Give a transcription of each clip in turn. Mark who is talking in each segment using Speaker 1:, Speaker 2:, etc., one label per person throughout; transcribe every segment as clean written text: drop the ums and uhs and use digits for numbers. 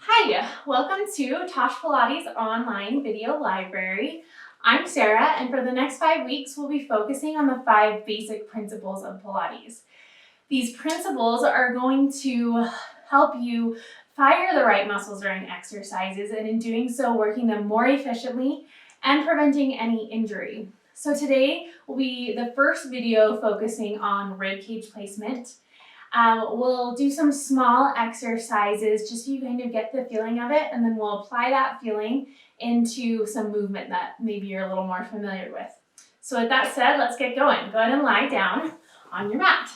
Speaker 1: Hi, welcome to TOSH Pilates online video library. I'm Sarah, and for the next 5 weeks, we'll be focusing on the 5 basic principles of Pilates. These principles are going to help you fire the right muscles during exercises, and in doing so, working them more efficiently and preventing any injury. So today will be the first video focusing on rib cage placement. We'll do some small exercises just so you kind of get the feeling of it, and then we'll apply that feeling into some movement that maybe you're a little more familiar with. So with that said, let's get going. Go ahead and lie down on your mat.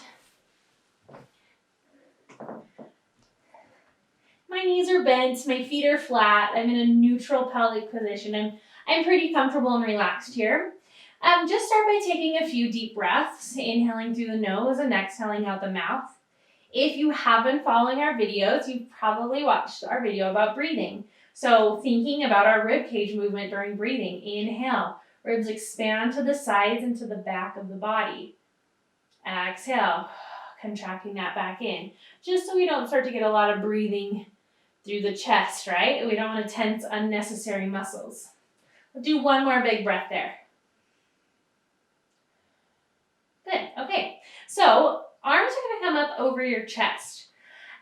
Speaker 1: My knees are bent, my feet are flat, I'm in a neutral pelvic position, and I'm pretty comfortable and relaxed here. Just start by taking a few deep breaths, inhaling through the nose and exhaling out the mouth. If you have been following our videos, you've probably watched our video about breathing. So thinking about our rib cage movement during breathing, inhale, ribs expand to the sides and to the back of the body. Exhale, contracting that back in, just so we don't start to get a lot of breathing through the chest, right? We don't want to tense unnecessary muscles. We'll do one more big breath there. Good, okay. So arms are going to come up over your chest.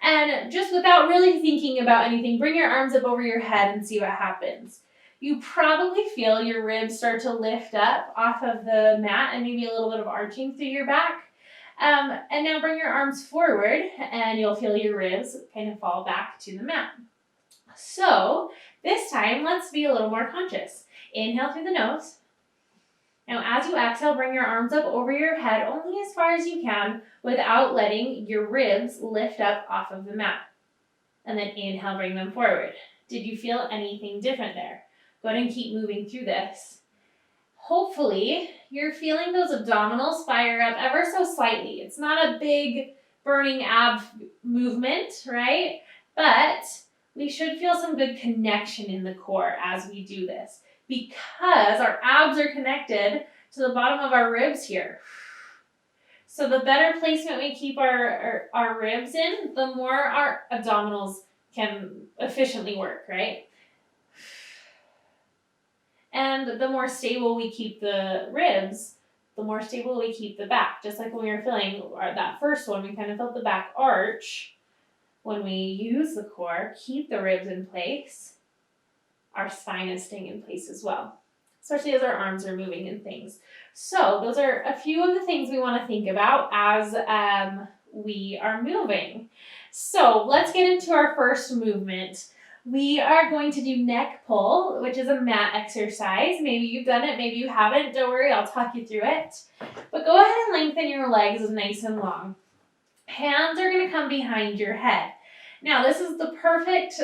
Speaker 1: And just without really thinking about anything, bring your arms up over your head and see what happens. You probably feel your ribs start to lift up off of the mat and maybe a little bit of arching through your back. And now bring your arms forward and you'll feel your ribs kind of fall back to the mat. So this time, let's be a little more conscious. Inhale through the nose. Now as you exhale, bring your arms up over your head only as far as you can without letting your ribs lift up off of the mat. And then inhale, bring them forward. Did you feel anything different there? Go ahead and keep moving through this. Hopefully, you're feeling those abdominals fire up ever so slightly. It's not a big burning ab movement, right? But we should feel some good connection in the core as we do this, because our abs are connected to the bottom of our ribs here. So the better placement we keep our ribs in, the more our abdominals can efficiently work, right? And the more stable we keep the ribs, the more stable we keep the back. Just like when we were feeling that first one, we kind of felt the back arch. When we use the core, keep the ribs in place, our spine is staying in place as well, especially as our arms are moving and things. So those are a few of the things we want to think about as we are moving. So let's get into our first movement. We are going to do neck pull, which is a mat exercise. Maybe you've done it, maybe you haven't. Don't worry, I'll talk you through it. But go ahead and lengthen your legs nice and long. Hands are going to come behind your head. Now, this is the perfect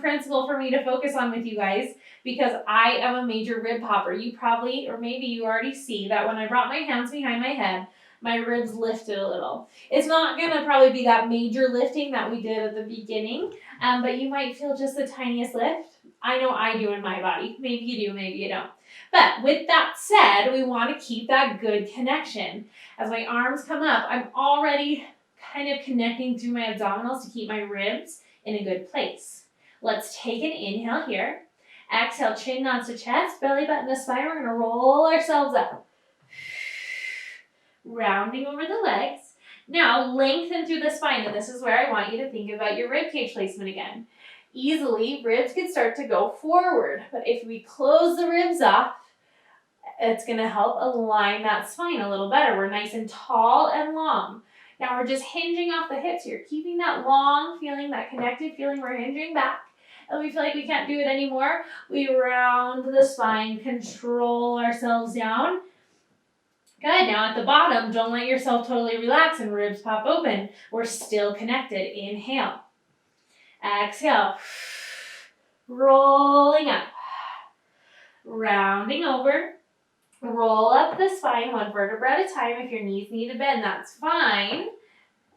Speaker 1: principle for me to focus on with you guys because I am a major rib popper. You probably, or maybe you already see that when I brought my hands behind my head, my ribs lifted a little. It's not going to probably be that major lifting that we did at the beginning, but you might feel just the tiniest lift. I know I do in my body. Maybe you do, maybe you don't. But with that said, we want to keep that good connection. As my arms come up, I'm already kind of connecting through my abdominals to keep my ribs in a good place. Let's take an inhale here. Exhale, chin nods to chest, belly button to spine. We're going to roll ourselves up. Rounding over the legs. Now lengthen through the spine, and this is where I want you to think about your rib cage placement again. Easily, ribs can start to go forward, but if we close the ribs off, it's going to help align that spine a little better. We're nice and tall and long. Now we're just hinging off the hips here, keeping that long feeling, that connected feeling. We're hinging back, and we feel like we can't do it anymore. We round the spine, control ourselves down. Good, now at the bottom, don't let yourself totally relax and ribs pop open. We're still connected. Inhale. Exhale. Rolling up. Rounding over. Roll up the spine one vertebra at a time. If your knees need to bend, that's fine.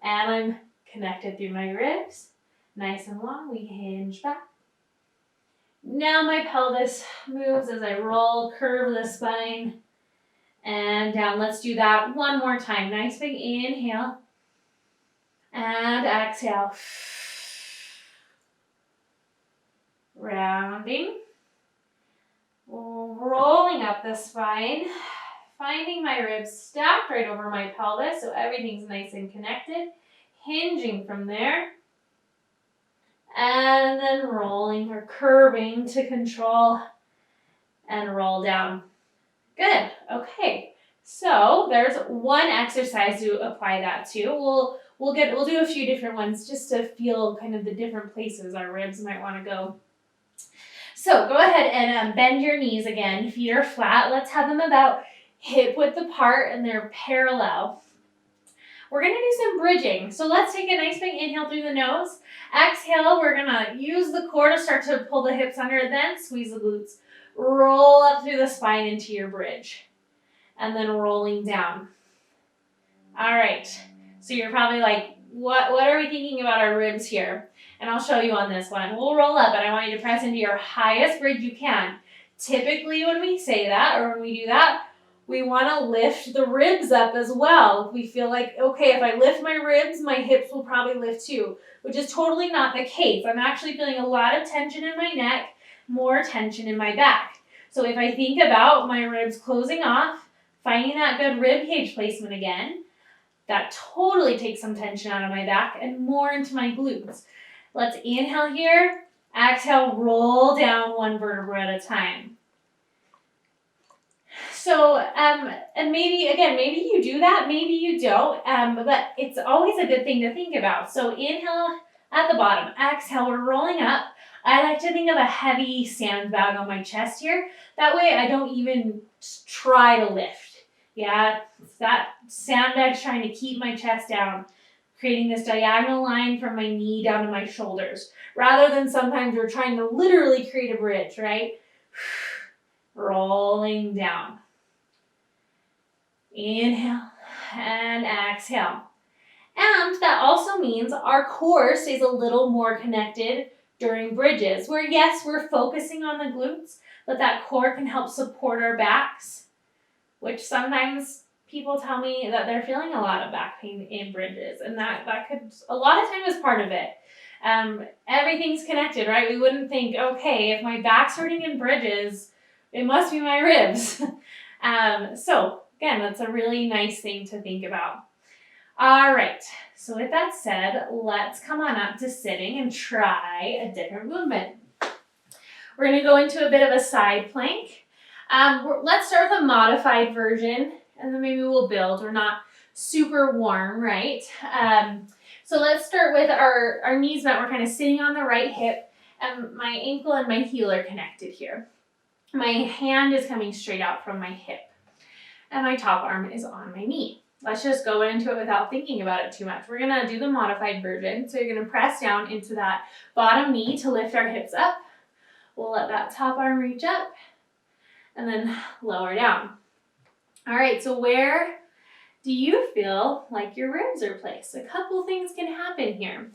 Speaker 1: And I'm connected through my ribs. Nice and long. We hinge back. Now my pelvis moves as I roll, curve the spine, and down. Let's do that one more time. Nice big inhale. And exhale. Rounding. Rolling up the spine. Finding my ribs stacked right over my pelvis so everything's nice and connected. Hinging from there. And then rolling or curving to control and roll down. Good. Okay. So there's one exercise to apply that to. We'll do a few different ones just to feel kind of the different places our ribs might want to go. So go ahead and bend your knees again. Feet are flat. Let's have them about hip width apart and they're parallel. We're going to do some bridging. So let's take a nice big inhale through the nose. Exhale, we're going to use the core to start to pull the hips under, then squeeze the glutes. Roll up through the spine into your bridge. And then rolling down. All right. So you're probably like, what are we thinking about our ribs here? And I'll show you on this one. We'll roll up, and I want you to press into your highest bridge you can. Typically, when we say that, or when we do that, we want to lift the ribs up as well. We feel like, okay, if I lift my ribs, my hips will probably lift too, which is totally not the case. I'm actually feeling a lot of tension in my neck, more tension in my back. So if I think about my ribs closing off, finding that good rib cage placement again, that totally takes some tension out of my back and more into my glutes. Let's inhale here, exhale, roll down one vertebra at a time. So, and maybe you do that, maybe you don't, but it's always a good thing to think about. So inhale at the bottom, exhale, we're rolling up. I like to think of a heavy sandbag on my chest here. That way I don't even try to lift. Yeah, it's that sandbag's trying to keep my chest down, creating this diagonal line from my knee down to my shoulders, rather than sometimes we're trying to literally create a bridge, right? Rolling down. Inhale and exhale. And that also means our core stays a little more connected during bridges, where yes, we're focusing on the glutes, but that core can help support our backs, which sometimes people tell me that they're feeling a lot of back pain in bridges, and that could, a lot of time is part of it. Everything's connected, right? We wouldn't think, okay, if my back's hurting in bridges, it must be my ribs. So again, that's a really nice thing to think about. All right, so with that said, let's come on up to sitting and try a different movement. We're going to go into a bit of a side plank. Let's start with a modified version, and then maybe we'll build. We're not super warm, right? So let's start with our knees bent. We're kind of sitting on the right hip, and my ankle and my heel are connected here. My hand is coming straight out from my hip, and my top arm is on my knee. Let's just go into it without thinking about it too much. We're going to do the modified version. So you're going to press down into that bottom knee to lift our hips up. We'll let that top arm reach up and then lower down. All right, so where do you feel like your ribs are placed? A couple things can happen here.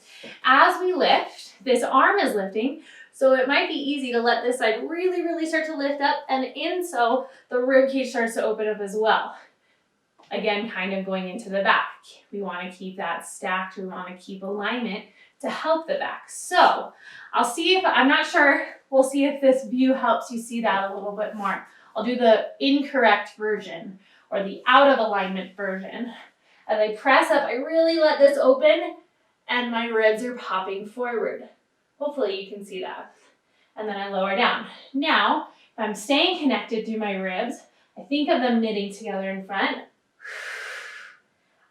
Speaker 1: As we lift, this arm is lifting, so it might be easy to let this side really, really start to lift up, and so the rib cage starts to open up as well. Again, kind of going into the back. We want to keep that stacked. We want to keep alignment to help the back. So I'll see if, I'm not sure, we'll see if this view helps you see that a little bit more. I'll do the incorrect version or the out of alignment version. As I press up, I really let this open and my ribs are popping forward. Hopefully you can see that. And then I lower down. Now, if I'm staying connected through my ribs, I think of them knitting together in front.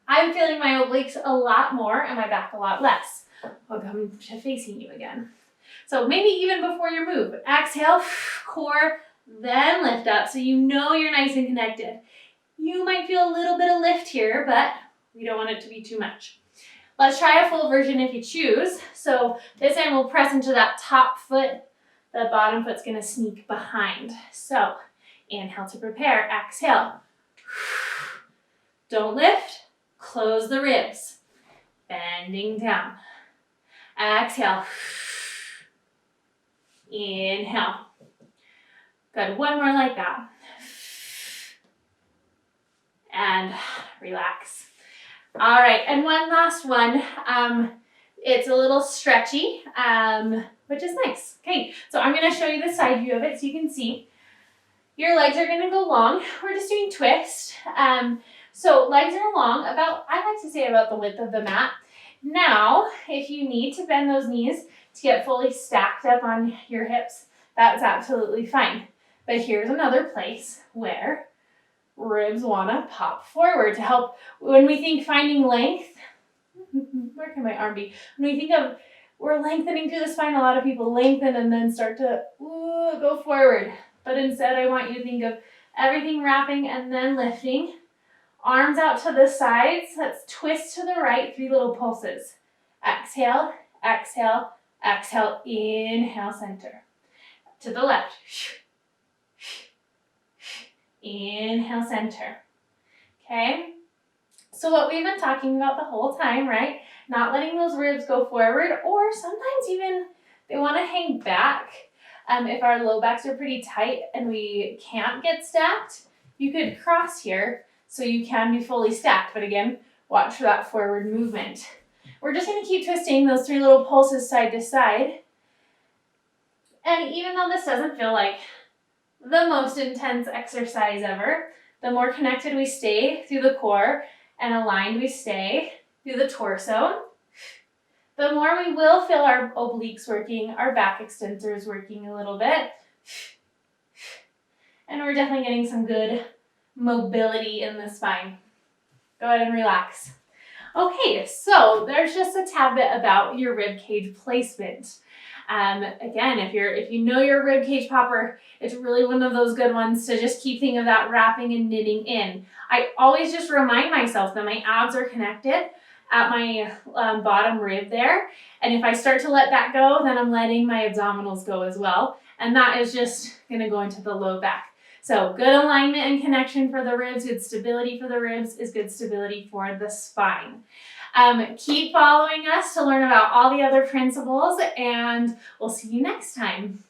Speaker 1: I'm feeling my obliques a lot more and my back a lot less. I'll come to facing you again. So maybe even before your move, exhale, core, then lift up so you know you're nice and connected. You might feel a little bit of lift here, but we don't want it to be too much. Let's try a full version if you choose. So this time we'll press into that top foot. The bottom foot's gonna sneak behind. So inhale to prepare, exhale. Don't lift, close the ribs. Bending down. Exhale. Inhale. Good, one more like that. And relax. All right, and one last one. It's a little stretchy, which is nice. Okay, so I'm gonna show you the side view of it so you can see. Your legs are gonna go long. We're just doing twist. So legs are long, I like to say about the width of the mat. Now, if you need to bend those knees to get fully stacked up on your hips, that's absolutely fine. But here's another place where ribs wanna pop forward to help. When we think finding length, where can my arm be? When we think of we're lengthening through the spine, a lot of people lengthen and then start to go forward. But instead, I want you to think of everything wrapping and then lifting. Arms out to the sides. Let's twist to the right, 3 little pulses. Exhale, exhale, exhale, inhale, center. To the left. Inhale, center. Okay? So what we've been talking about the whole time, right? Not letting those ribs go forward, or sometimes even they want to hang back. If our low backs are pretty tight and we can't get stacked, you could cross here so you can be fully stacked. But again, watch for that forward movement. We're just going to keep twisting those 3 little pulses side to side. And even though this doesn't feel like the most intense exercise ever, the more connected we stay through the core and aligned we stay through the torso, the more we will feel our obliques working, our back extensors working a little bit. And we're definitely getting some good mobility in the spine. Go ahead and relax. Okay, so there's just a tad bit about your rib cage placement. Again, if you know your rib cage popper, it's really one of those good ones to just keep thinking of that wrapping and knitting in. I always just remind myself that my abs are connected at my bottom rib there. And if I start to let that go, then I'm letting my abdominals go as well. And that is just gonna go into the low back. So good alignment and connection for the ribs, good stability for the ribs is good stability for the spine. Keep following us to learn about all the other principles, and we'll see you next time.